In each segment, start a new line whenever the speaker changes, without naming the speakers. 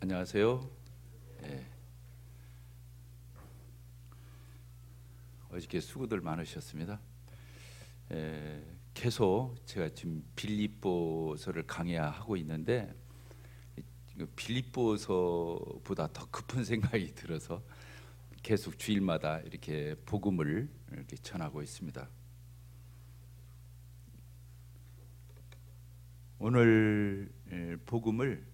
안녕하세요. 어저께 수고들 많으셨습니다. 계속 제가 지금 빌립보서를 강의하고 있는데 빌립보서보다 더 깊은 생각이 들어서 계속 주일마다 이렇게 복음을 이렇게 전하고 있습니다. 오늘 복음을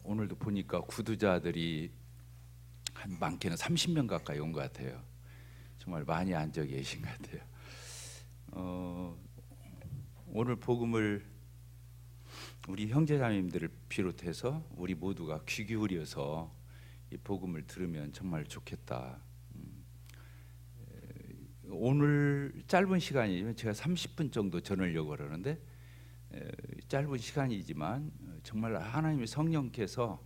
오늘도 보니까 구두자들이 한 많게는 30명 가까이 온 것 같아요. 정말 많이 앉아 계신 것 같아요. 오늘 복음을 우리 형제자매님들을 비롯해서 우리 모두가 귀 기울여서 이 복음을 들으면 정말 좋겠다. 오늘 짧은 시간이면 제가 30분 정도 전하려고 그러는데 짧은 시간이지만 정말 하나님의 성령께서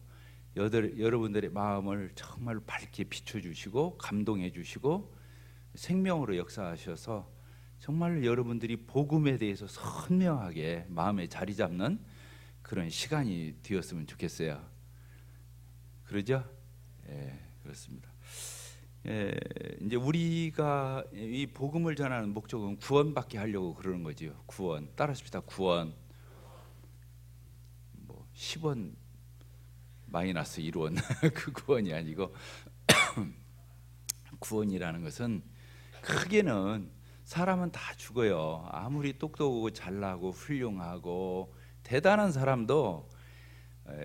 여러분들의 마음을 정말 밝게 비춰주시고 감동해 주시고 생명으로 역사하셔서 정말 여러분들이 복음에 대해서 선명하게 마음에 자리 잡는 그런 시간이 되었으면 좋겠어요. 그러죠? 그렇습니다. 이제 우리가 이 복음을 전하는 목적은 구원받게 하려고 그러는 거지요. 구원. 따라합시다. 구원. 10원 마이너스 1원 그 구원이 아니고 구원이라는 것은 크게는 사람은 다 죽어요. 아무리 똑똑하고 잘나고 훌륭하고 대단한 사람도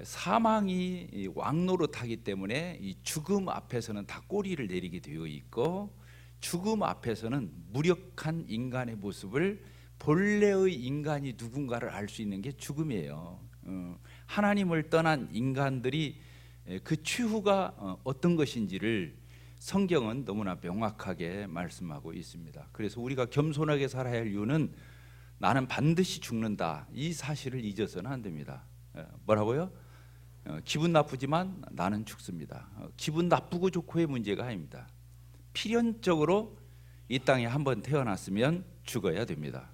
사망이 왕노릇하기 때문에 이 죽음 앞에서는 다 꼬리를 내리게 되어 있고 죽음 앞에서는 무력한 인간의 모습을 본래의 인간이 누군가를 알 수 있는 게 죽음이에요. 하나님을 떠난 인간들이 그 추후가 어떤 것인지를 성경은 너무나 명확하게 말씀하고 있습니다. 그래서 우리가 겸손하게 살아야 할 이유는 나는 반드시 죽는다, 이 사실을 잊어서는 안 됩니다. 뭐라고요? 기분 나쁘지만 나는 죽습니다. 기분 나쁘고 좋고의 문제가 아닙니다. 필연적으로 이 땅에 한번 태어났으면 죽어야 됩니다.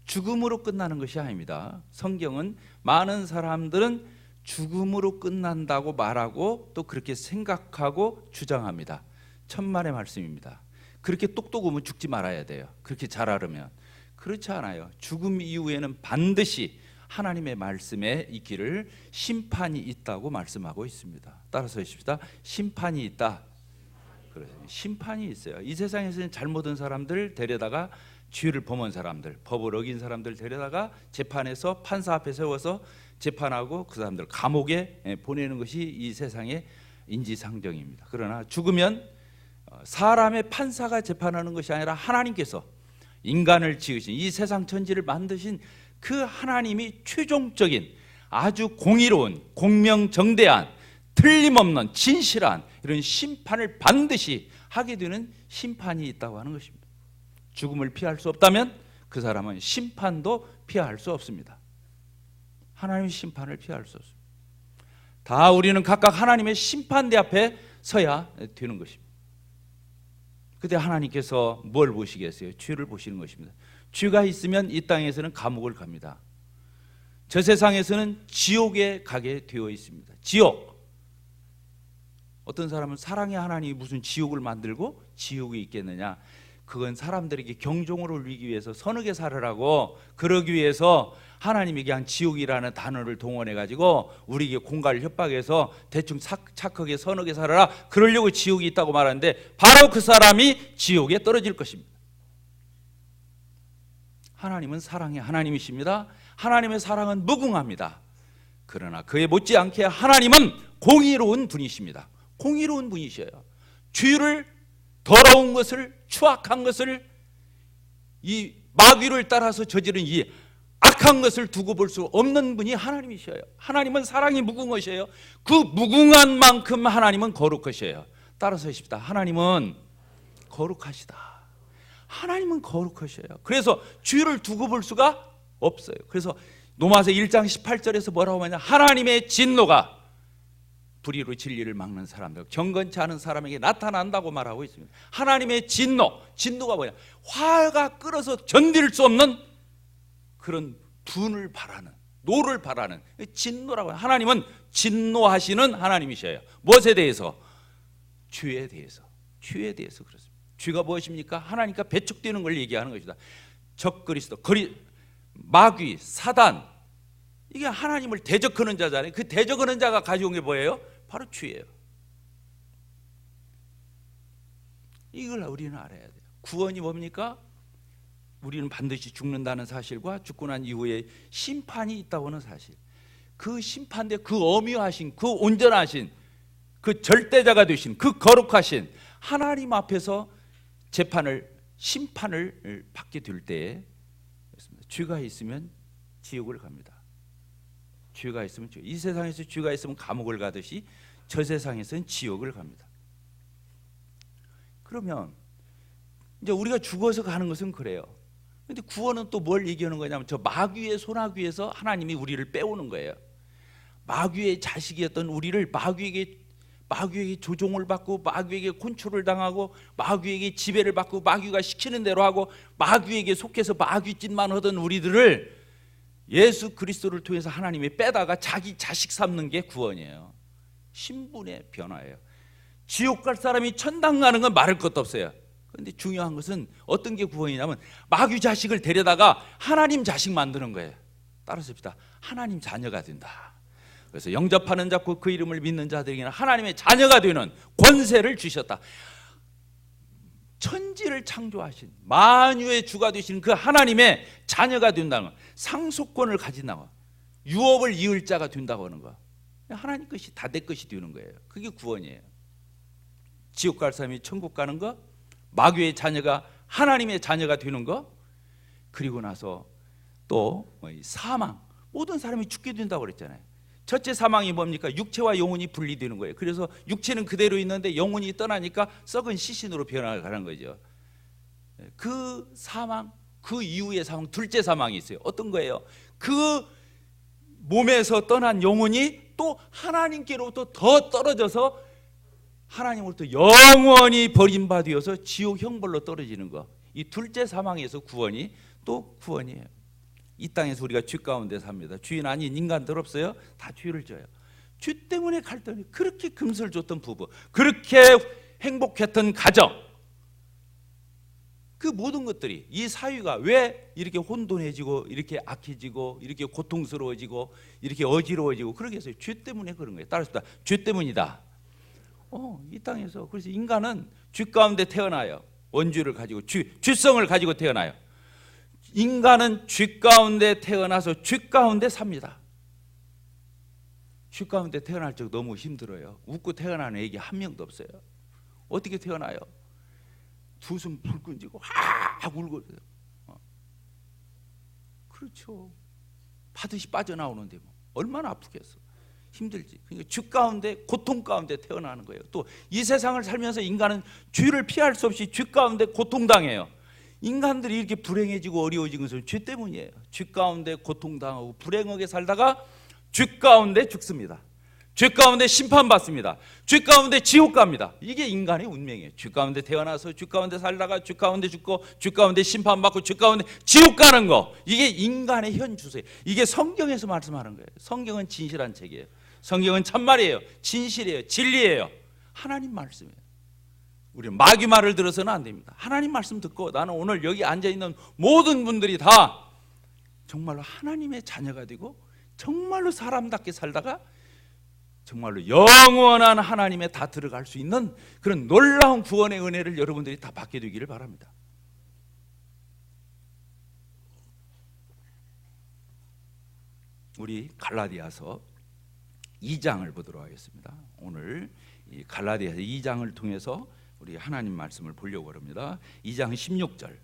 죽음으로 끝나는 것이 아닙니다. 성경은 많은 사람들은 죽음으로 끝난다고 말하고 또 그렇게 생각하고 주장합니다. 천만의 말씀입니다. 그렇게 똑똑하면 죽지 말아야 돼요. 그렇게 잘 알으면. 그렇지 않아요. 죽음 이후에는 반드시 하나님의 말씀에 있기를 심판이 있다고 말씀하고 있습니다. 따라서 하십시다. 심판이 있다. 그래서 심판이 있어요. 이 세상에서는 잘못한 사람들 데려다가 죄를 범한 사람들, 법을 어긴 사람들 데려다가 재판에서 판사 앞에 세워서 재판하고 그 사람들 감옥에 보내는 것이 이 세상의 인지상정입니다. 그러나 죽으면 사람의 판사가 재판하는 것이 아니라 하나님께서 인간을 지으신 이 세상 천지를 만드신 그 하나님이 최종적인 아주 공의로운 공명정대한 틀림없는 진실한 이런 심판을 반드시 하게 되는 심판이 있다고 하는 것입니다. 죽음을 피할 수 없다면 그 사람은 심판도 피할 수 없습니다. 하나님의 심판을 피할 수 없습니다. 다 우리는 각각 하나님의 심판대 앞에 서야 되는 것입니다. 그때 하나님께서 뭘 보시겠어요? 죄를 보시는 것입니다. 죄가 있으면 이 땅에서는 감옥을 갑니다. 저 세상에서는 지옥에 가게 되어 있습니다. 지옥. 어떤 사람은 사랑의 하나님이 무슨 지옥을 만들고 지옥이 있겠느냐? 그건 사람들에게 경종을 울리기 위해서 선하게 살으라고, 그러기 위해서 하나님이 그냥 지옥이라는 단어를 동원해 가지고 우리에게 공갈을 협박해서 대충 착하게 선하게 살아라, 그러려고 지옥이 있다고 말하는데 바로 그 사람이 지옥에 떨어질 것입니다. 하나님은 사랑의 하나님이십니다. 하나님의 사랑은 무궁합니다. 그러나 그에 못지않게 하나님은 공의로운 분이십니다. 공의로운 분이셔요. 죄를, 더러운 것을, 추악한 것을, 이 마귀를 따라서 저지른 이 악한 것을 두고 볼 수 없는 분이 하나님이셔요. 하나님은 사랑이 무궁하셔요. 그 무궁한 만큼 하나님은 거룩하셔요. 따라서 하십시다. 하나님은 거룩하시다. 하나님은 거룩하셔요. 그래서 죄를 두고 볼 수가 없어요. 그래서 로마서 1장 18절에서 뭐라고 하냐? 하나님의 진노가 불의로 진리를 막는 사람들, 경건치 않은 사람에게 나타난다고 말하고 있습니다. 하나님의 진노, 진노가 뭐냐? 화가 끓어서 견딜 수 없는 그런 분을 바라는, 노를 바라는, 진노라고 해요. 하나님은 진노하시는 하나님이셔요. 무엇에 대해서? 죄에 대해서. 죄에 대해서 그렇습니다. 죄가 무엇입니까? 하나님과 배척되는 걸 얘기하는 것이다. 적그리스도, 마귀, 사단, 이게 하나님을 대적하는 자잖아요. 그 대적하는 자가 가져온 게 뭐예요? 바로 죄예요. 이걸 우리는 알아야 돼요. 구원이 뭡니까? 우리는 반드시 죽는다는 사실과 죽고 난 이후에 심판이 있다고 하는 사실. 그 심판대 그 엄유하신, 그 온전하신, 그 절대자가 되신, 그 거룩하신 하나님 앞에서 재판을, 심판을 받게 될 때에 죄가 있으면 지옥을 갑니다. 죄가 있으면 이 세상에서 죄가 있으면 감옥을 가듯이 저 세상에서는 지옥을 갑니다. 그러면 이제 우리가 죽어서 가는 것은 그래요. 근데 구원은 또 뭘 얘기하는 거냐면 저 마귀의 손아귀에서 하나님이 우리를 빼오는 거예요. 마귀의 자식이었던 우리를 마귀에게 조종을 받고, 마귀에게 컨트롤을 당하고, 마귀에게 지배를 받고, 마귀가 시키는 대로 하고, 마귀에게 속해서 마귀짓만 하던 우리들을 예수 그리스도를 통해서 하나님이 빼다가 자기 자식 삼는 게 구원이에요. 신분의 변화예요. 지옥 갈 사람이 천당 가는 건 말할 것도 없어요. 그런데 중요한 것은 어떤 게 구원이냐면 마귀 자식을 데려다가 하나님 자식 만드는 거예요. 따라서 봅시다. 하나님 자녀가 된다. 그래서 영접하는 자 그 이름을 믿는 자들에게는 하나님의 자녀가 되는 권세를 주셨다. 천지를 창조하신 만유의 주가 되시는 그 하나님의 자녀가 된다는 거, 상속권을 가진다는 거, 유업을 이을 자가 된다고 하는 거, 하나님 것이 다 내 것이 되는 거예요. 그게 구원이에요. 지옥 갈 사람이 천국 가는 거, 마귀의 자녀가 하나님의 자녀가 되는 거, 그리고 나서 또 사망, 모든 사람이 죽게 된다고 그랬잖아요. 첫째 사망이 뭡니까? 육체와 영혼이 분리되는 거예요. 그래서 육체는 그대로 있는데 영혼이 떠나니까 썩은 시신으로 변화가는 거죠. 그 사망, 그 이후의 사망, 둘째 사망이 있어요. 어떤 거예요? 그 몸에서 떠난 영혼이 또 하나님께로부터 더 떨어져서 하나님으로부터 영원히 버림받아서 지옥 형벌로 떨어지는 거. 이 둘째 사망에서 구원이 또 구원이에요. 이 땅에서 우리가 죄 가운데 삽니다. 주인 아닌 인간들 없어요? 다 죄를 져요. 죄 때문에 갈등이, 그렇게 금슬 줬던 부부, 그렇게 행복했던 가정, 그 모든 것들이, 이 사위가 왜 이렇게 혼돈해지고 이렇게 악해지고 이렇게 고통스러워지고 이렇게 어지러워지고 그러게 해서 죄 때문에 그런 거예요. 따라서 죄 때문이다. 이 땅에서. 그래서 인간은 죄 가운데 태어나요. 원죄를 가지고 죄성을 가지고 태어나요. 인간은 죄 가운데 태어나서 죄 가운데 삽니다. 죄 가운데 태어날 적 너무 힘들어요. 웃고 태어나는 애기 한 명도 없어요. 어떻게 태어나요? 두 손 불끈 쥐고 확 울고 그래요. 그렇죠. 파듯이 빠져나오는데 뭐 얼마나 아프겠어. 힘들지. 그러니까 죄 가운데, 고통 가운데 태어나는 거예요. 또 이 세상을 살면서 인간은 죄를 피할 수 없이 죄 가운데 고통당해요. 인간들이 이렇게 불행해지고 어려워진 것은 죄 때문이에요. 죄 가운데 고통당하고 불행하게 살다가 죄 가운데 죽습니다. 죄 가운데 심판받습니다. 죄 가운데 지옥 갑니다. 이게 인간의 운명이에요. 죄 가운데 태어나서 죄 가운데 살다가 죄 가운데 죽고 죄 가운데 심판받고 죄 가운데 지옥 가는 거, 이게 인간의 현 주소예요. 이게 성경에서 말씀하는 거예요. 성경은 진실한 책이에요. 성경은 참말이에요. 진실이에요. 진리예요. 하나님 말씀이에요. 우리는 마귀 말을 들어서는 안 됩니다. 하나님 말씀 듣고 나는 오늘 여기 앉아있는 모든 분들이 다 정말로 하나님의 자녀가 되고 정말로 사람답게 살다가 정말로 영원한 하나님에 다 들어갈 수 있는 그런 놀라운 구원의 은혜를 여러분들이 다 받게 되기를 바랍니다. 우리 갈라디아서 2장을 보도록 하겠습니다. 오늘 이 갈라디아서 2장을 통해서 우리 하나님 말씀을 보려고 합니다. 2장 16절.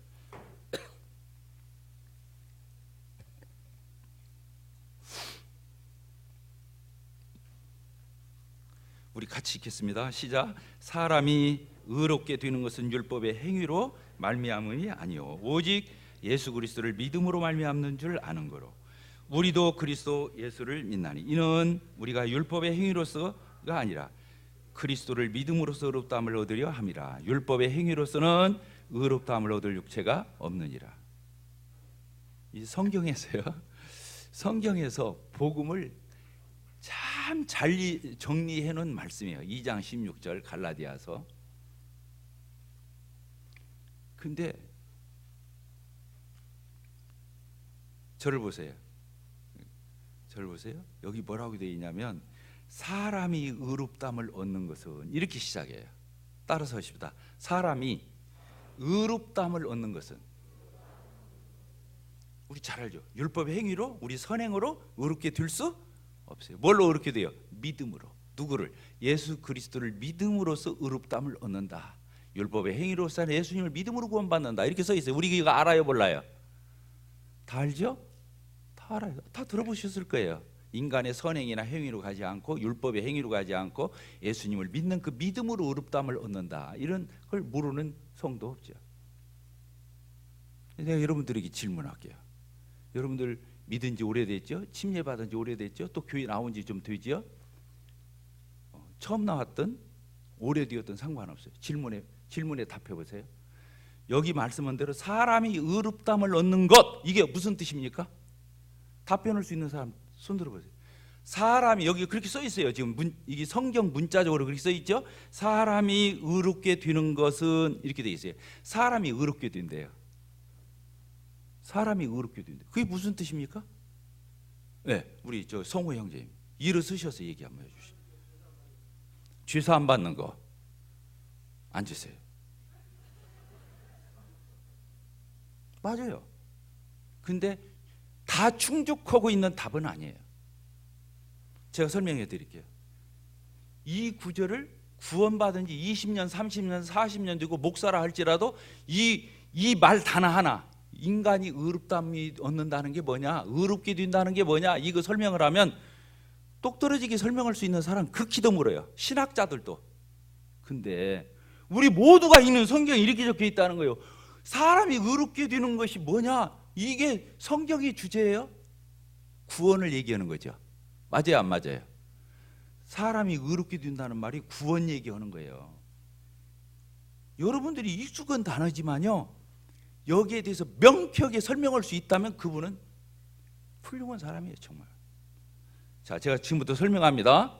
우리 같이 읽겠습니다. 시작. 사람이 의롭게 되는 것은 율법의 행위로 말미암음이 아니요 오직 예수 그리스도를 믿음으로 말미암는 줄 아는 거로 우리도 그리스도 예수를 믿나니 이는 우리가 율법의 행위로서가 아니라 그리스도를 믿음으로써 의롭다함을 얻으려 함이라. 율법의 행위로서는 의롭다함을 얻을 육체가 없느니라. 이 성경에서요, 성경에서 복음을 참 잘 정리해 놓은 말씀이에요. 2장 16절 갈라디아서. 근데 저를 보세요. 여기 뭐라고 되어 있냐면 사람이 의롭다함을 얻는 것은 이렇게 시작해요. 따라서 하십시다. 사람이 의롭다함을 얻는 것은, 우리 잘 알죠. 율법의 행위로, 우리 선행으로 의롭게 될 수 없어요. 뭘로 의롭게 돼요? 믿음으로. 누구를? 예수 그리스도를 믿음으로써 의롭다함을 얻는다. 율법의 행위로서 예수님을 믿음으로 구원받는다. 이렇게 써 있어요. 우리 이거 알아요, 몰라요? 다 알죠? 다 알아요. 다 들어보셨을 거예요. 인간의 선행이나 행위로 가지 않고 율법의 행위로 가지 않고 예수님을 믿는 그 믿음으로 의롭다함을 얻는다. 이런 걸 모르는 성도 없죠. 내가 여러분들에게 질문할게요. 여러분들 믿은 지 오래됐죠? 침례받은 지 오래됐죠? 또 교회 나온 지 좀 되죠? 처음 나왔든 오래되었든 상관없어요. 질문에 답해 보세요. 여기 말씀한 대로 사람이 의롭다함을 얻는 것, 이게 무슨 뜻입니까? 답변할 수 있는 사람 손 들어보세요. 사람이, 여기 그렇게 써 있어요. 지금 이게 성경 문자적으로 그렇게 써 있죠. 사람이 의롭게 되는 것은 이렇게 돼 있어요. 사람이 의롭게 된대요. 사람이 의롭게 된대. 그게 무슨 뜻입니까? 네, 우리 저 성호 형제님 일어서셔서 얘기 한번 해주시죠. 죄사함 받는 거. 앉으세요. 맞아요. 근데 다 충족하고 있는 답은 아니에요. 제가 설명해 드릴게요. 이 구절을 구원받은 지 20년, 30년, 40년 되고 목사라 할지라도 이 말 하나, 인간이 의롭다함이 얻는다는 게 뭐냐, 의롭게 된다는 게 뭐냐, 이거 설명을 하면 똑 떨어지게 설명할 수 있는 사람 극히 드물어요. 신학자들도. 근데 우리 모두가 읽는 성경에 이렇게 적혀 있다는 거예요. 사람이 의롭게 되는 것이 뭐냐, 이게 성경의 주제예요. 구원을 얘기하는 거죠. 맞아요, 안 맞아요? 사람이 의롭게 된다는 말이 구원 얘기하는 거예요. 여러분들이 익숙한 단어지만요, 여기에 대해서 명쾌하게 설명할 수 있다면 그분은 훌륭한 사람이에요, 정말. 자, 제가 지금부터 설명합니다.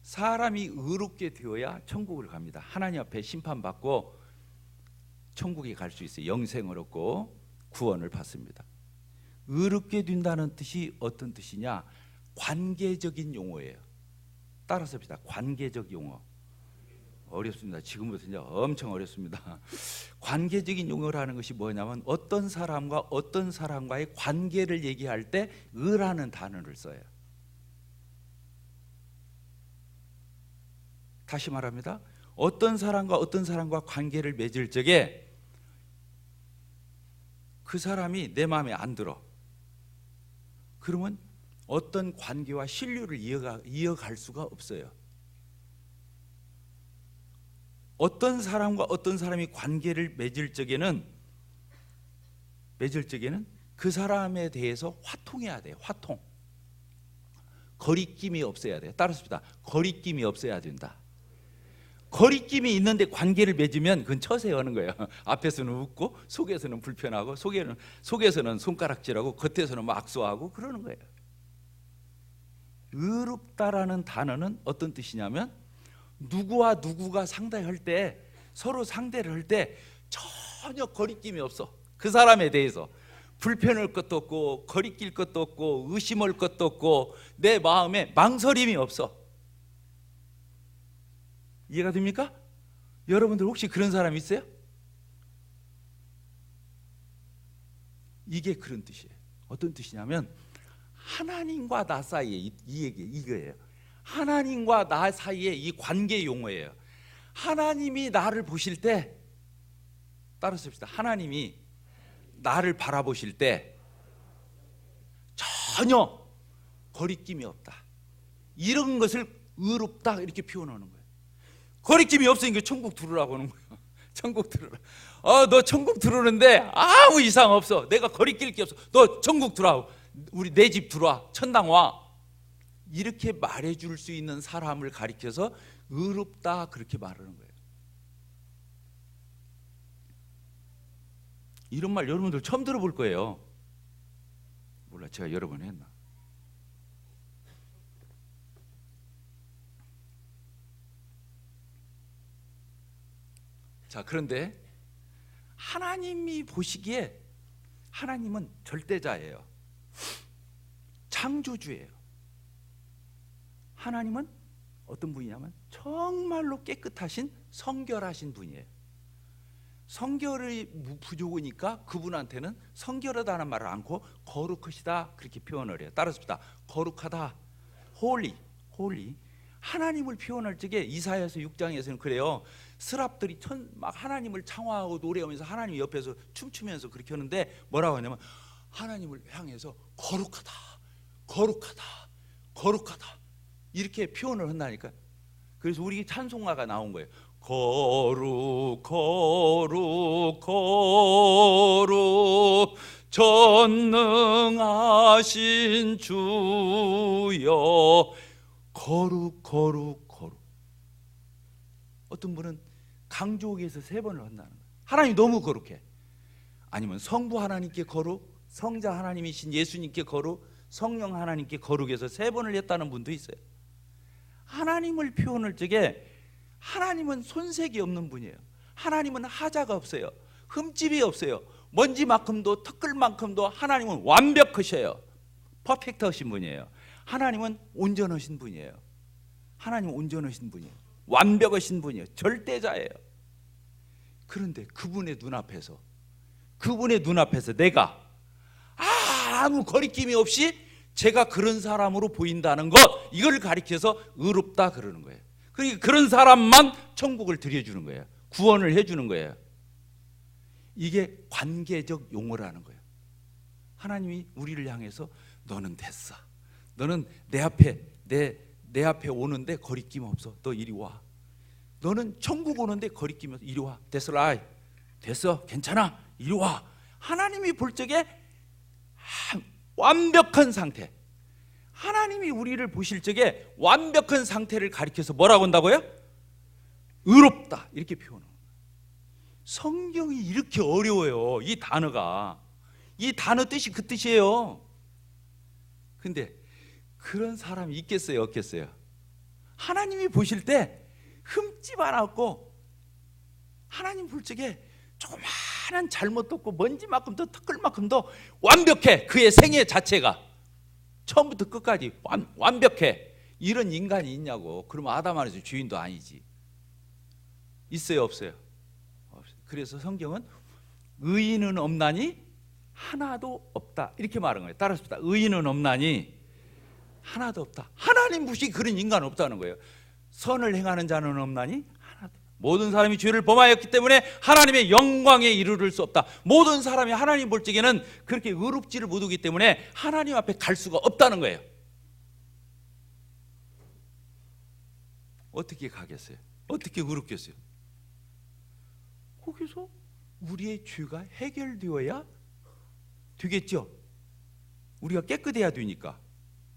사람이 의롭게 되어야 천국을 갑니다. 하나님 앞에 심판받고 천국에 갈 수 있어요. 영생을 얻고 구원을 받습니다. 의롭게 된다는 뜻이 어떤 뜻이냐? 관계적인 용어예요. 따라서 합시다. 관계적 용어. 어렵습니다. 지금부터 이제 엄청 어렵습니다. 관계적인 용어라는 것이 뭐냐면 어떤 사람과 어떤 사람과의 관계를 얘기할 때 의라는 단어를 써요. 다시 말합니다. 어떤 사람과 어떤 사람과 관계를 맺을 적에 그 사람이 내 마음에 안 들어. 그러면 어떤 관계와 신뢰를 이어갈 수가 없어요. 어떤 사람과 어떤 사람이 관계를 맺을 적에는 그 사람에 대해서 화통해야 돼요. 화통. 거리낌이 없어야 돼요. 따라합시다. 거리낌이 없어야 된다. 거리낌이 있는데 관계를 맺으면 그건 처세하는 거예요. 앞에서는 웃고 속에서는 불편하고 속에서는 손가락질하고 겉에서는 막 악수하고 그러는 거예요. 의롭다라는 단어는 어떤 뜻이냐면 누구와 누구가 상대할 때, 서로 상대를 할 때 전혀 거리낌이 없어. 그 사람에 대해서 불편할 것도 없고 거리낄 것도 없고 의심할 것도 없고 내 마음에 망설임이 없어. 이해가 됩니까? 여러분들 혹시 그런 사람 있어요? 이게 그런 뜻이에요. 어떤 뜻이냐면 하나님과 나 사이에 이거예요. 하나님과 나 사이에 이 관계 용어예요. 하나님이 나를 보실 때, 따라서 합시다. 하나님이 나를 바라보실 때 전혀 거리낌이 없다. 이런 것을 의롭다 이렇게 표현하는 거예요. 거리낌이 없으니까 천국 들으라고 하는 거예요. 천국 들으라. 너 천국 들어오는데 아무 이상 없어. 내가 거리낄 게 없어. 너 천국 들어와. 우리 내 집 들어와. 천당 와. 이렇게 말해줄 수 있는 사람을 가리켜서 의롭다 그렇게 말하는 거예요. 이런 말 여러분들 처음 들어볼 거예요. 몰라, 제가 여러 번 했나? 자, 그런데 하나님이 보시기에 하나님은 절대자예요. 창조주예요. 하나님은 어떤 분이냐면 정말로 깨끗하신 성결하신 분이에요. 성결이 부족하니까 그분한테는 성결하다는 말을 않고 거룩하시다 그렇게 표현을 해요. 따라서 거룩하다, 홀리. 하나님을 표현할 적에 이사야서 6장에서는 그래요. 스랍들이 막 하나님을 창화하고 노래하면서 하나님 옆에서 춤추면서 그렇게 하는데 뭐라고 하냐면 하나님을 향해서 거룩하다 이렇게 표현을 한다니까. 그래서 우리 찬송가가 나온 거예요. 거룩 전능하신 주여 거룩. 어떤 분은 강조기에서 3번을 한다는 거예요. 하나님 너무 거룩해. 아니면 성부 하나님께 거룩, 성자 하나님이신 예수님께 거룩, 성령 하나님께 거룩해서 3번을 했다는 분도 있어요. 하나님을 표현할 적에 하나님은 손색이 없는 분이에요. 하나님은 하자가 없어요. 흠집이 없어요. 먼지만큼도 턱걸만큼도 하나님은 완벽하셔요. 퍼펙트하신 분이에요. 하나님은 온전하신 분이에요. 완벽하신 분이에요. 절대자예요. 그런데 그분의 눈앞에서 내가 아무 거리낌이 없이 제가 그런 사람으로 보인다는 것, 이걸 가리켜서 의롭다 그러는 거예요. 그러니까 그런 사람만 천국을 들여주는 거예요. 구원을 해주는 거예요. 이게 관계적 용어라는 거예요. 하나님이 우리를 향해서 너는 됐어. 너는 내 앞에 오는데 거리낌 없어. 너 이리 와. 너는 천국 오는데 거리낌 없어. 이리 와. 됐어. 괜찮아. 이리 와. 하나님이 볼 적에 완벽한 상태. 하나님이 우리를 보실 적에 완벽한 상태를 가리켜서 뭐라고 한다고요? 의롭다 이렇게 표현해요. 성경이 이렇게 어려워요. 이 단어가. 이 단어 뜻이 그 뜻이에요. 근데 그런 사람이 있겠어요, 없겠어요? 하나님이 보실 때 흠집 하나 없고 하나님 볼 적에 조그마한 잘못도 없고 먼지만큼도 턱걸만큼도 완벽해. 그의 생애 자체가 처음부터 끝까지 완벽해. 이런 인간이 있냐고. 그러면 아담 안에서 주인도 아니지. 있어요, 없어요? 없어요. 그래서 성경은 의인은 없나니 하나도 없다 이렇게 말한 거예요. 따라서 의인은 없나니 하나도 없다. 하나님 보시기 그런 인간 없다는 거예요. 선을 행하는 자는 없나니 하나도. 모든 사람이 죄를 범하였기 때문에 하나님의 영광에 이르를 수 없다. 모든 사람이 하나님 볼 적에는 그렇게 의롭지를 못하기 때문에 하나님 앞에 갈 수가 없다는 거예요. 어떻게 가겠어요? 어떻게 의롭겠어요? 거기서 우리의 죄가 해결되어야 되겠죠. 우리가 깨끗해야 되니까.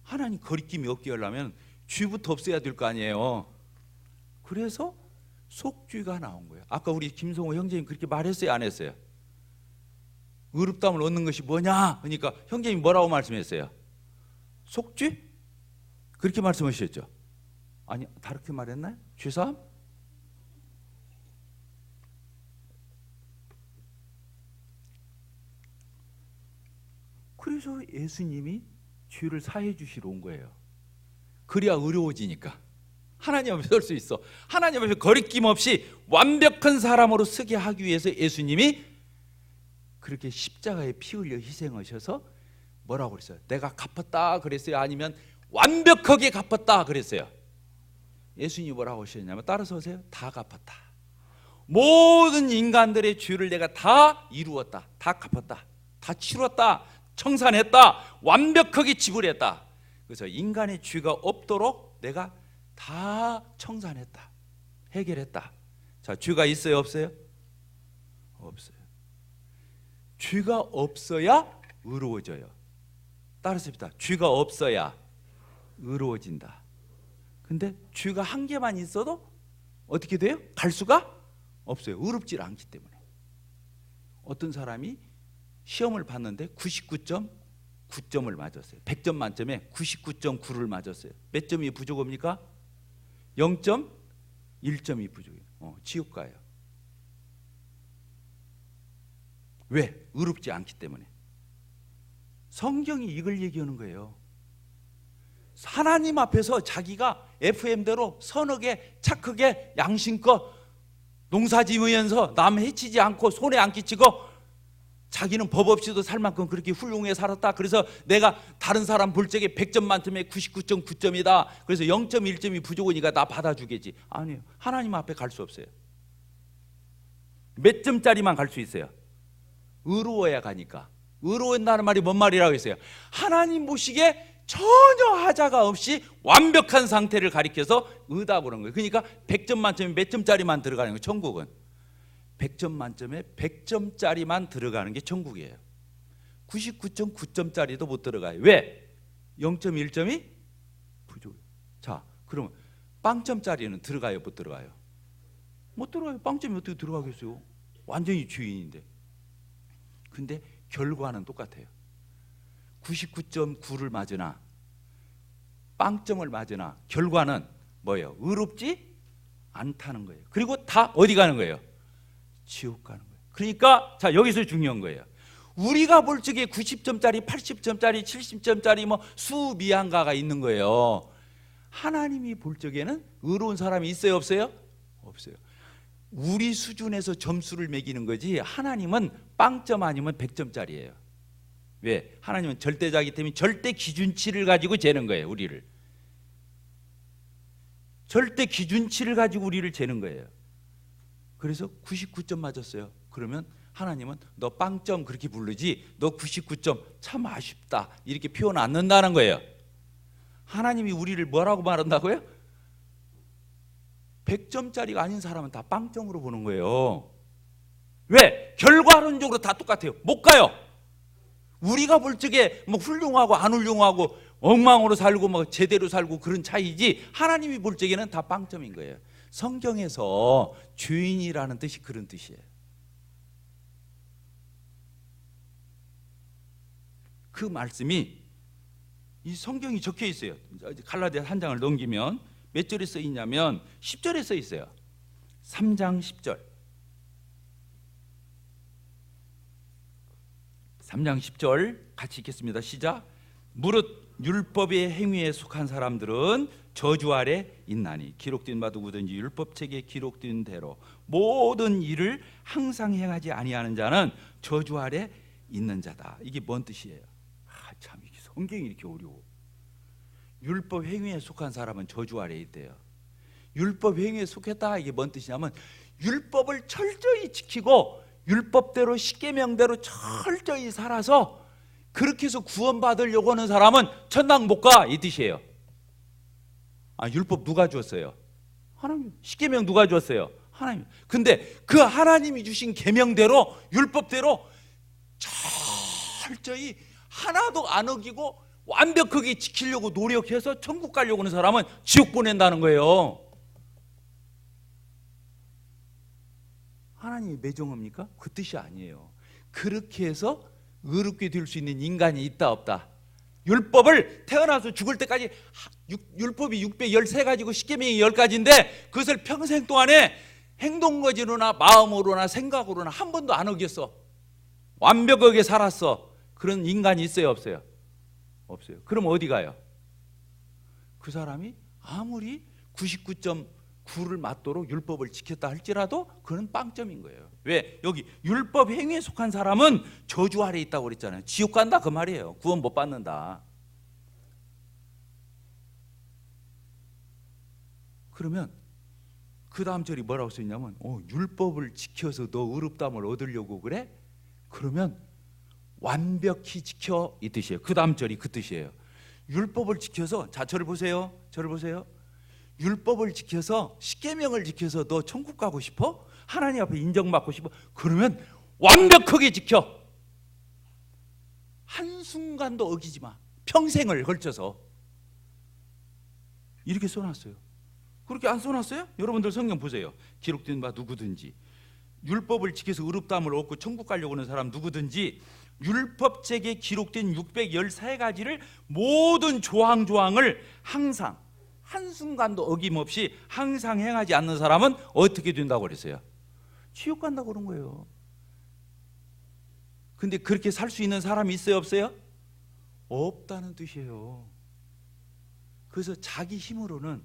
하나님 거리낌이 없게 하려면 죄부터 없애야 될 거 아니에요. 그래서 속죄가 나온 거예요. 아까 우리 김성호 형제님 그렇게 말했어요, 안 했어요? 의롭다함을 얻는 것이 뭐냐? 그러니까 형제님이 뭐라고 말씀했어요? 속죄? 그렇게 말씀하셨죠? 아니, 다르게 말했나요? 죄사함? 그래서 예수님이 죄를 사해 주시러 온 거예요. 그래야 의로워지니까. 하나님 앞에 설 수 있어. 하나님 앞에 거리낌 없이 완벽한 사람으로 서게 하기 위해서 예수님이 그렇게 십자가에 피 흘려 희생하셔서 뭐라고 그랬어요? 내가 갚았다 그랬어요? 아니면 완벽하게 갚았다 그랬어요? 예수님이 뭐라고 하셨냐면 따라서 오세요. 다 갚았다. 모든 인간들의 죄를 내가 다 이루었다. 다 갚았다. 다 치루었다. 청산했다. 완벽하게 지불했다. 그래서 인간의 죄가 없도록 내가 다 청산했다. 해결했다. 자, 죄가 있어요, 없어요? 없어요. 죄가 없어야 의로워져요. 따라서입니다. 죄가 없어야 의로워진다. 근데 죄가 한 개만 있어도 어떻게 돼요? 갈 수가 없어요. 의롭지 않기 때문에. 어떤 사람이 시험을 봤는데 99점 9점을 맞았어요. 100점 만점에 99.9를 맞았어요. 몇 점이 부족합니까? 0.1점이 부족해요. 지옥 가요. 왜? 의롭지 않기 때문에. 성경이 이걸 얘기하는 거예요. 하나님 앞에서 자기가 FM대로 선하게 착하게 양심껏 농사 지으면서 남 해치지 않고 손해 안 끼치고 자기는 법 없이도 살 만큼 그렇게 훌륭해 살았다. 그래서 내가 다른 사람 볼 적에 100점 만점에 99.9점이다. 그래서 0.1점이 부족하니까 나 받아주겠지. 아니에요. 하나님 앞에 갈 수 없어요. 몇 점짜리만 갈 수 있어요? 의로워야 가니까. 의로운다는 말이 뭔 말이라고 했어요? 하나님 보시기에 전혀 하자가 없이 완벽한 상태를 가리켜서 의다 그런 거예요. 그러니까 100점 만점에 몇 점짜리만 들어가는 거예요. 천국은 100점 만점에 100점짜리만 들어가는 게 천국이에요. 99.9점짜리도 못 들어가요. 왜? 0.1점이 부족해요. 자, 그러면 빵점짜리는 들어가요? 못 들어가요? 못 들어가요. 빵점이 어떻게 들어가겠어요? 완전히 주인인데. 근데 결과는 똑같아요. 99.9를 맞으나 빵점을 맞으나 결과는 뭐예요? 의롭지 않다는 거예요. 그리고 다 어디 가는 거예요? 지옥 가는 거예요. 그러니까 자, 여기서 중요한 거예요. 우리가 볼 적에 90점짜리 80점짜리 70점짜리 뭐 수미양가가 있는 거예요. 하나님이 볼 적에는 의로운 사람이 있어요? 없어요? 없어요. 우리 수준에서 점수를 매기는 거지 하나님은 빵점 아니면 100점짜리예요. 왜? 하나님은 절대자이기 때문에 절대 기준치를 가지고 재는 거예요. 우리를 절대 기준치를 가지고 우리를 재는 거예요. 그래서 99점 맞았어요. 그러면 하나님은 너 빵점 그렇게 부르지 너 99점 참 아쉽다 이렇게 표현 안 넣는다는 거예요. 하나님이 우리를 뭐라고 말한다고요? 100점짜리가 아닌 사람은 다 빵점으로 보는 거예요. 왜? 결과론적으로 다 똑같아요. 못 가요. 우리가 볼 적에 뭐 훌륭하고 안 훌륭하고 엉망으로 살고 뭐 제대로 살고 그런 차이지 하나님이 볼 적에는 다 빵점인 거예요. 성경에서 죄인이라는 뜻이 그런 뜻이에요. 그 말씀이 이 성경이 적혀 있어요. 갈라디아 한 장을 넘기면 몇 절에 써 있냐면 10절에 써 있어요. 3장 10절. 3장 10절 같이 읽겠습니다. 시작. 무릇 율법의 행위에 속한 사람들은 저주 아래 있나니 기록된 바 누구든지 율법책에 기록된 대로 모든 일을 항상 행하지 아니하는 자는 저주 아래 있는 자다. 이게 뭔 뜻이에요? 참 이게 성경이 이렇게 어려워. 율법 행위에 속한 사람은 저주 아래 있대요. 율법 행위에 속했다 이게 뭔 뜻이냐면 율법을 철저히 지키고 율법대로 십계명대로 철저히 살아서 그렇게 해서 구원받으려고 하는 사람은 천당 못 가 이 뜻이에요. 아, 율법 누가 주었어요? 하나님. 십계명 누가 주었어요? 하나님. 근데 그 하나님이 주신 계명대로 율법대로 철저히 하나도 안 어기고 완벽하게 지키려고 노력해서 천국 가려고 하는 사람은 지옥 보낸다는 거예요. 하나님이 매정합니까? 그 뜻이 아니에요. 그렇게 해서 의롭게 될 수 있는 인간이 있다 없다? 율법을 태어나서 죽을 때까지 율법이 613가지고 십계명이 10가지인데 그것을 평생 동안에 행동거지로나 마음으로나 생각으로나 한 번도 안 어겼어. 완벽하게 살았어. 그런 인간이 있어요 없어요? 없어요. 그럼 어디 가요? 그 사람이 아무리 99.9를 맞도록 율법을 지켰다 할지라도 그는 빵점인 거예요. 왜? 여기 율법 행위에 속한 사람은 저주 아래 있다고 그랬잖아요. 지옥 간다 그 말이에요. 구원 못 받는다. 그러면 그 다음 절이 뭐라고 써있냐면 율법을 지켜서 너 의롭다함을 얻으려고 그래? 그러면 완벽히 지켜 이 뜻이에요. 그 다음 절이 그 뜻이에요. 율법을 지켜서 자 저를 보세요. 저를 보세요. 율법을 지켜서 십계명을 지켜서 너 천국 가고 싶어? 하나님 앞에 인정받고 싶어? 그러면 완벽하게 지켜. 한순간도 어기지 마. 평생을 걸쳐서 이렇게 써놨어요. 그렇게 안 써놨어요? 여러분들 성경 보세요. 기록된 바 누구든지 율법을 지켜서 의롭다함을 얻고 천국 가려고 하는 사람 누구든지 율법책에 기록된 613가지를 모든 조항을 항상 한순간도 어김없이 항상 행하지 않는 사람은 어떻게 된다고 그랬어요? 지옥 간다고 그런 거예요. 근데 그렇게 살 수 있는 사람이 있어요, 없어요? 없다는 뜻이에요. 그래서 자기 힘으로는,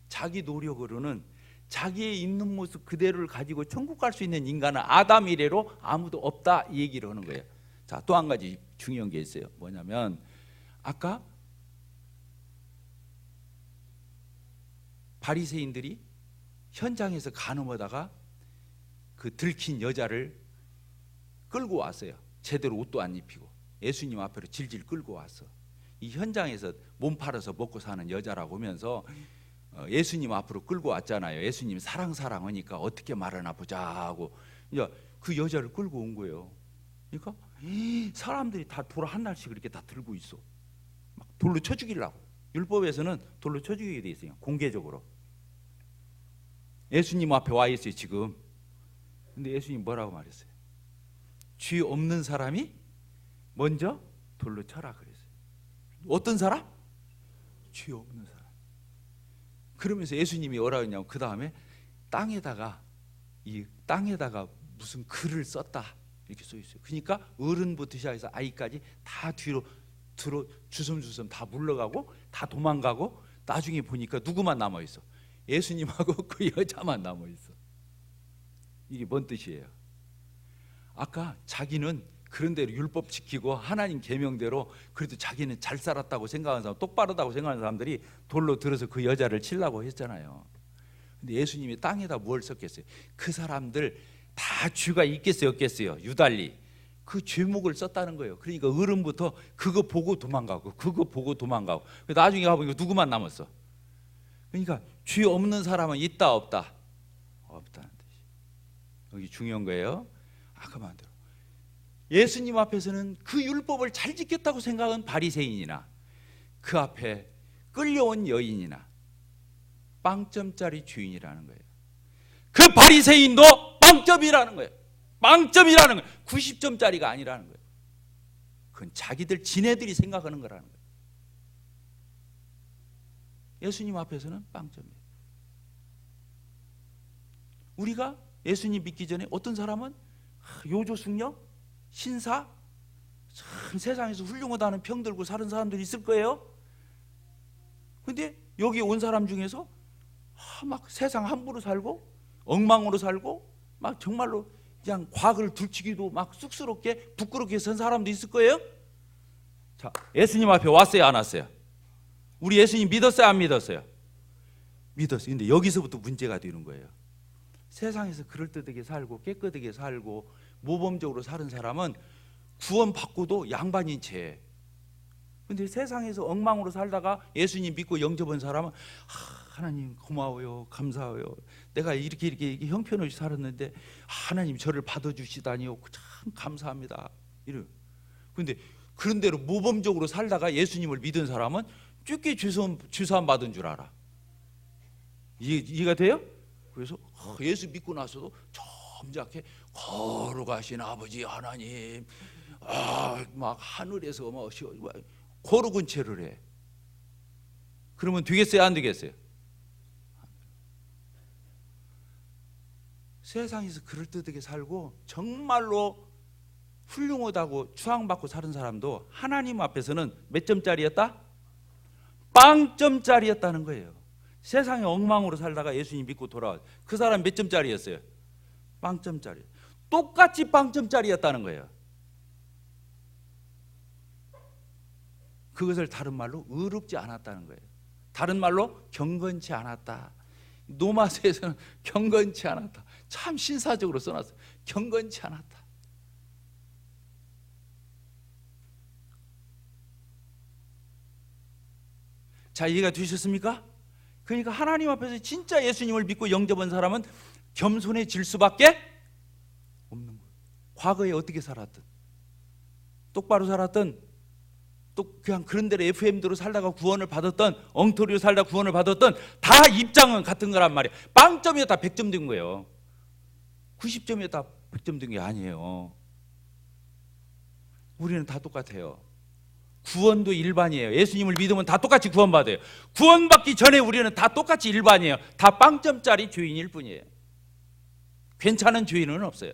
자기 노력으로는 자기의 있는 모습 그대로를 가지고 천국 갈 수 있는 인간은 아담 이래로 아무도 없다, 이 얘기를 하는 거예요. 자, 또 한 가지 중요한 게 있어요. 뭐냐면 아까 바리새인들이 현장에서 간음하다가 그 들킨 여자를 끌고 왔어요. 제대로 옷도 안 입히고 예수님 앞으로 질질 끌고 왔어. 이 현장에서 몸 팔아서 먹고 사는 여자라고 하면서 예수님 앞으로 끌고 왔잖아요. 예수님 사랑하니까 어떻게 말하나 보자 하고 이제 그 여자를 끌고 온 거예요. 그러니까 사람들이 다 돌 한 날씩 이렇게 다 들고 있어. 막 돌로 쳐 죽이려고. 율법에서는 돌로 쳐 죽이게 돼 있어요. 공개적으로. 예수님 앞에 와 있어요 지금. 근데 예수님 뭐라고 말했어요? 죄 없는 사람이 먼저 돌로 쳐라 그랬어요. 어떤 사람? 죄 없는 사람. 그러면서 예수님이 뭐라고 했냐면 그 다음에 땅에다가 무슨 글을 썼다 이렇게 써 있어요. 그러니까 어른부터 시작해서 아이까지 다 뒤로 주섬주섬 다 물러가고 다 도망가고 나중에 보니까 누구만 남아 있어? 예수님하고 그 여자만 남아 있어. 이게 뭔 뜻이에요? 아까 자기는 그런 대로 율법 지키고 하나님 계명대로 그래도 자기는 잘 살았다고 생각하는 사람, 똑바르다고 생각하는 사람들이 돌로 들어서 그 여자를 치려고 했잖아요. 근데 예수님이 땅에다 뭘 썼겠어요? 그 사람들 다 죄가 있겠어요, 없겠어요? 유달리 그 죄목을 썼다는 거예요. 그러니까 어른부터 그거 보고 도망가고 나중에 가보니까 누구만 남았어? 그러니까 죄 없는 사람은 있다 없다? 없다는 뜻이. 여기 중요한 거예요. 아까 말한 대로 예수님 앞에서는 그 율법을 잘 지켰다고 생각한 바리새인이나 그 앞에 끌려온 여인이나 빵점짜리 주인이라는 거예요. 그 바리새인도 빵점이라는 거예요. 빵점이라는 거예요. 90점짜리가 아니라는 거예요. 그건 자기들 지네들이 생각하는 거라는 거예요. 예수님 앞에서는 빵점이에요. 우리가 예수님 믿기 전에 어떤 사람은 요조숙녀, 신사, 참 세상에서 훌륭하다는 평 들고 사는 사람들이 있을 거예요. 근데 여기 온 사람 중에서 막 세상 함부로 살고 엉망으로 살고 막 정말로 그냥 과거를 들추기도 막 쑥스럽게 부끄럽게 선 사람도 있을 거예요. 자, 예수님 앞에 왔어요, 안 왔어요? 우리 예수님 믿었어요, 안 믿었어요? 믿었어요. 근데 여기서부터 문제가 되는 거예요. 세상에서 그럴듯하게 살고 깨끗하게 살고 모범적으로 사는 사람은 구원 받고도 양반인 채. 근데 세상에서 엉망으로 살다가 예수님 믿고 영접한 사람은 하나님 고마워요, 감사해요. 내가 이렇게 형편없이 살았는데 하나님 저를 받아주시다니요. 참 감사합니다. 이래요. 근데 그런 대로 모범적으로 살다가 예수님을 믿은 사람은 쭈게 죄수함 받은 줄 알아. 이해가 돼요? 그래서 예수 믿고 나서도 점잖게 거룩하신 아버지 하나님, 막 하늘에서 막 거룩은 죄를 해. 그러면 되겠어요, 안 되겠어요? 세상에서 그럴듯하게 살고 정말로 훌륭하다고 추앙받고 사는 사람도 하나님 앞에서는 몇 점짜리였다? 빵점짜리였다는 거예요. 세상에 엉망으로 살다가 예수님 믿고 돌아와 그 사람 몇 점짜리였어요? 빵점짜리. 똑같이 빵점짜리였다는 거예요. 그것을 다른 말로 의롭지 않았다는 거예요. 다른 말로 경건치 않았다. 노마스에서는 경건치 않았다. 참 신사적으로 써놨어요. 경건치 않았다. 자, 이해가 되셨습니까? 그러니까 하나님 앞에서 진짜 예수님을 믿고 영접한 사람은 겸손해질 수밖에 없는 거예요. 과거에 어떻게 살았든 똑바로 살았든 또 그냥 그런 대로 FM대로 살다가 구원을 받았던 엉터리로 살다 구원을 받았던 다 입장은 같은 거란 말이에요. 빵점이었다 100점 된 거예요. 90점이었다 100점 된 게 아니에요. 우리는 다 똑같아요. 구원도 일반이에요. 예수님을 믿으면 다 똑같이 구원받아요. 구원받기 전에 우리는 다 똑같이 일반이에요. 다 빵점짜리 죄인일 뿐이에요. 괜찮은 죄인은 없어요.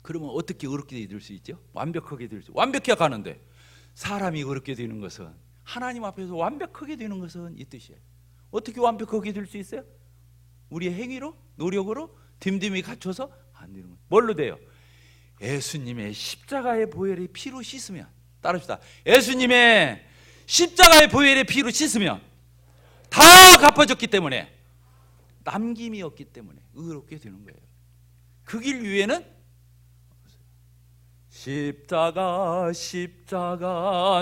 그러면 어떻게 어렵게 될 수 있죠? 완벽하게 될 수. 완벽해 가는데 사람이 어렵게 되는 것은, 하나님 앞에서 완벽하게 되는 것은 이 뜻이에요. 어떻게 완벽하게 될 수 있어요? 우리의 행위로, 노력으로, dimdim이 갖춰서 안 되는 거예요. 뭘로 돼요? 예수님의 십자가의 보혈의 피로 씻으면. 따릅시다. 예수님의 십자가의 보혈의 피로 씻으면 다 갚아졌기 때문에, 남김이 없기 때문에 의롭게 되는 거예요. 그 길 위에는 십자가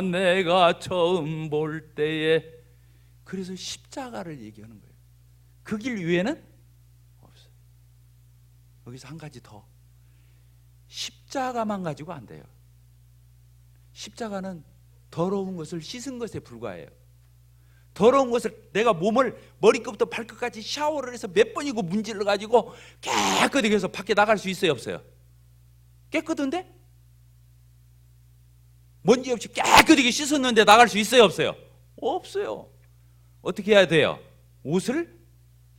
내가 처음 볼 때에, 그래서 십자가를 얘기하는 거예요. 그 길 위에는 없어요. 여기서 한 가지 더, 십자가만 가지고 안 돼요. 십자가는 더러운 것을 씻은 것에 불과해요. 더러운 것을, 내가 몸을 머리끝부터 발끝까지 샤워를 해서 몇 번이고 문질러 가지고 깨끗하게 해서 밖에 나갈 수 있어요, 없어요? 깨끗한데? 먼지 없이 깨끗하게 씻었는데 나갈 수 있어요, 없어요? 없어요. 어떻게 해야 돼요? 옷을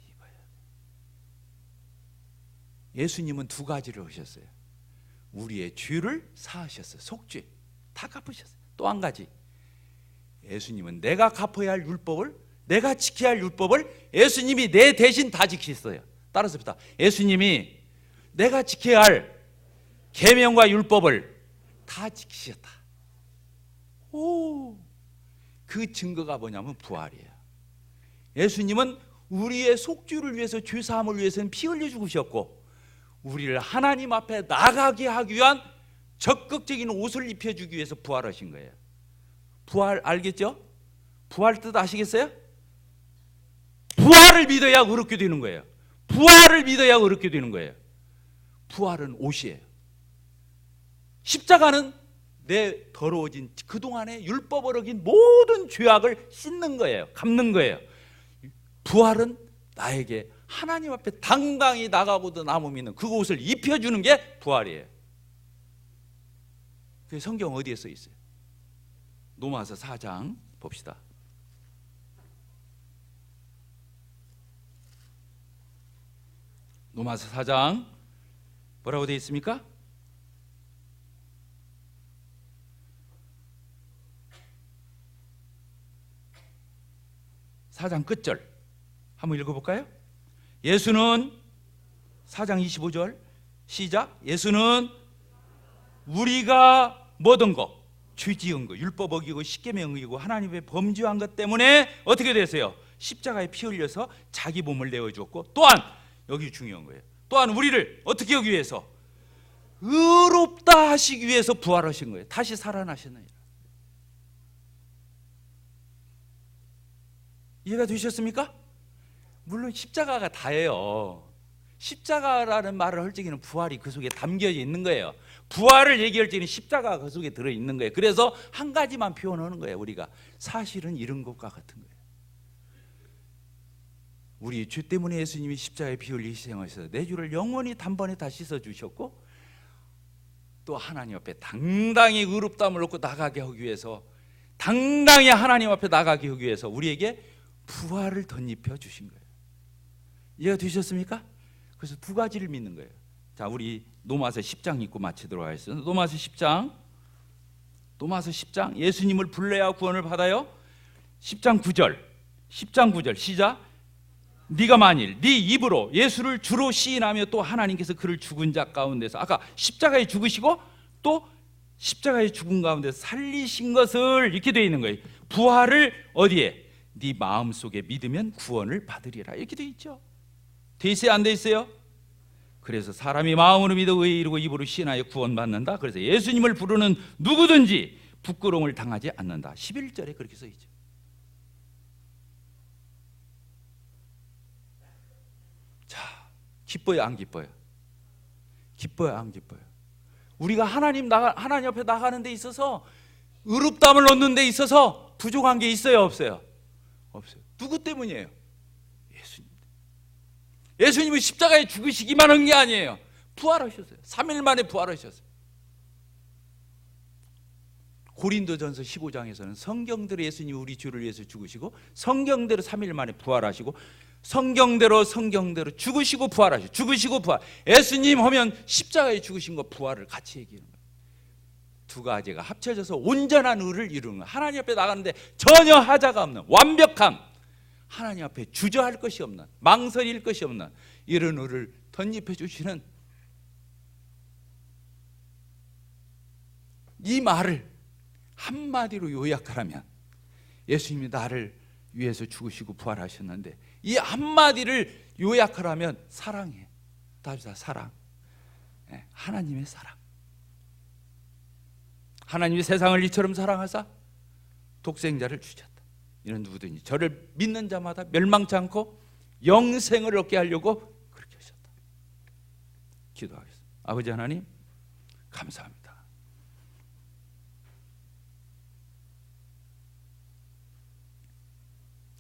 입어야 돼요. 예수님은 두 가지를 하셨어요. 우리의 죄를 사하셨어요. 속죄 다 갚으셨어요. 또 한 가지, 예수님은 내가 갚아야 할 율법을, 내가 지켜야 할 율법을 예수님이 내 대신 다 지키셨어요. 따라서 봅시다. 예수님이 내가 지켜야 할 계명과 율법을 다 지키셨다. 오, 그 증거가 뭐냐면 부활이에요. 예수님은 우리의 속죄를 위해서, 죄사함을 위해서는 피 흘려 죽으셨고, 우리를 하나님 앞에 나가게 하기 위한 적극적인 옷을 입혀주기 위해서 부활하신 거예요. 부활 알겠죠? 부활 뜻 아시겠어요? 부활을 믿어야 의롭게 되는 거예요. 부활을 믿어야 의롭게 되는 거예요. 부활은 옷이에요. 십자가는 내 더러워진 그동안의 율법을 어긴 모든 죄악을 씻는 거예요. 갚는 거예요. 부활은 나에게 하나님 앞에 당당히 나가고도 남음 있는 그 옷을 입혀주는 게 부활이에요. 그 성경 어디에 써 있어요? 로마서 4장 봅시다. 로마서 4장 뭐라고 되어 있습니까? 4장 끝절 한번 읽어볼까요? 예수는, 4장 25절 시작. 예수는 우리가 모든 것, 죄 지은 것, 율법 어기고 십계명 어기고 하나님의 범죄한 것 때문에 어떻게 되세요? 십자가에 피 흘려서 자기 몸을 내어주었고, 또한 여기 중요한 거예요. 또한 우리를 어떻게 하기 위해서? 의롭다 하시기 위해서 부활하신 거예요. 다시 살아나셨나이다. 이해가 되셨습니까? 물론 십자가가 다예요. 십자가라는 말을 할 적에는 부활이 그 속에 담겨져 있는 거예요. 부활을 얘기할 적에는 십자가가 그 속에 들어있는 거예요. 그래서 한 가지만 표현하는 거예요. 우리가 사실은 이런 것과 같은 거예요. 우리 죄 때문에 예수님이 십자가에 피 흘려 희생하셔서 내 죄를 영원히 단번에 다 씻어주셨고, 또 하나님 앞에 당당히 의롭다함을 얻고 나가게 하기 위해서, 당당히 하나님 앞에 나가게 하기 위해서 우리에게 부활을 덧입혀 주신 거예요. 이해가 되셨습니까? 그래서 두 가지를 믿는 거예요. 자, 우리 로마서 10장 읽고 마치도록 하겠습니다. 로마서 10장 예수님을 불러야 구원을 받아요. 10장 9절 시작. 네가 만일 네 입으로 예수를 주로 시인하며 또 하나님께서 그를 죽은 자 가운데서, 아까 십자가에 죽으시고 또 십자가에 죽은 가운데서 살리신 것을, 이렇게 되어 있는 거예요. 부활을 어디에? 네 마음속에 믿으면 구원을 받으리라, 이렇게 되어 있죠. 돼 있어요, 안 돼 있어요? 그래서 사람이 마음으로 믿어 의에 이르고 입으로 시인하여 구원받는다. 그래서 예수님을 부르는 누구든지 부끄러움을 당하지 않는다. 11절에 그렇게 써 있죠. 자, 기뻐요, 안 기뻐요? 기뻐요, 안 기뻐요? 우리가 하나님 앞에 나가는 데 있어서, 의롭다함을 얻는 데 있어서 부족한 게 있어요, 없어요? 없어요. 누구 때문이에요? 예수님은 십자가에 죽으시기만 한 게 아니에요. 부활하셨어요. 3일 만에 부활하셨어요. 고린도전서 15장에서는 성경대로 예수님이 우리 주를 위해서 죽으시고 성경대로 3일 만에 부활하시고 성경대로 죽으시고 부활하시고 죽으시고 부활. 예수님 하면 십자가에 죽으신 거 부활을 같이 얘기하는 거예요. 두 가지가 합쳐져서 온전한 의를 이루는 거예요. 하나님 앞에 나가는데 전혀 하자가 없는 완벽함, 하나님 앞에 주저할 것이 없는, 망설일 것이 없는 이런 의를 덧입혀 주시는 이 말을 한마디로 요약하라면 예수님이 나를 위해서 죽으시고 부활하셨는데 이 한마디를 요약하라면 사랑이에요. 답이다. 사랑. 하나님의 사랑. 하나님이 세상을 이처럼 사랑하사 독생자를 주셨다. 이는 누구든지 저를 믿는 자마다 멸망치 않고 영생을 얻게 하려고 그렇게 하셨다. 기도하겠습니다. 아버지 하나님 감사합니다.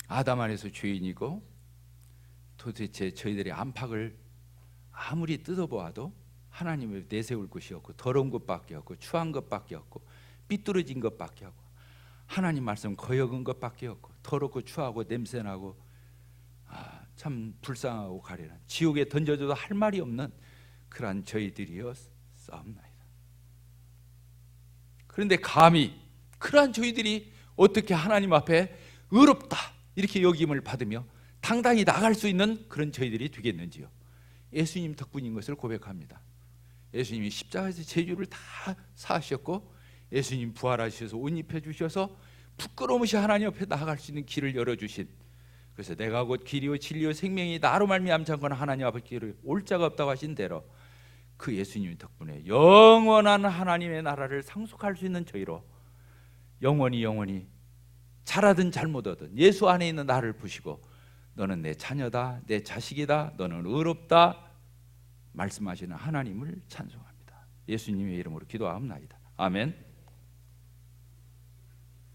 아담 안에서 죄인이고 도대체 저희들의 안팎을 아무리 뜯어보아도 하나님을 내세울 것이 없고 더러운 것밖에 없고 추한 것밖에 없고 삐뚤어진 것밖에 없고 하나님 말씀 거역은 것밖에 없고 더럽고 추하고 냄새나고 참 불쌍하고 가련한 지옥에 던져줘도 할 말이 없는 그러한 저희들이여 싸움나이다. 그런데 감히 그러한 저희들이 어떻게 하나님 앞에 의롭다 이렇게 여김을 받으며 당당히 나갈 수 있는 그런 저희들이 되겠는지요. 예수님 덕분인 것을 고백합니다. 예수님이 십자가에서 죄를 다 사하셨고 예수님 부활하셔서 옷 입혀주셔서 부끄러움 없이 하나님 앞에 나아갈 수 있는 길을 열어주신, 그래서 내가 곧 길이요 진리요 생명이 나로 말미암지 않고는 하나님 앞에 길을 올 자가 없다고 하신 대로 그 예수님 덕분에 영원한 하나님의 나라를 상속할 수 있는 저희로 영원히 잘하든 잘못하든 예수 안에 있는 나를 보시고 너는 내 자녀다, 내 자식이다, 너는 의롭다 말씀하시는 하나님을 찬송합니다. 예수님의 이름으로 기도하옵나이다. 아멘.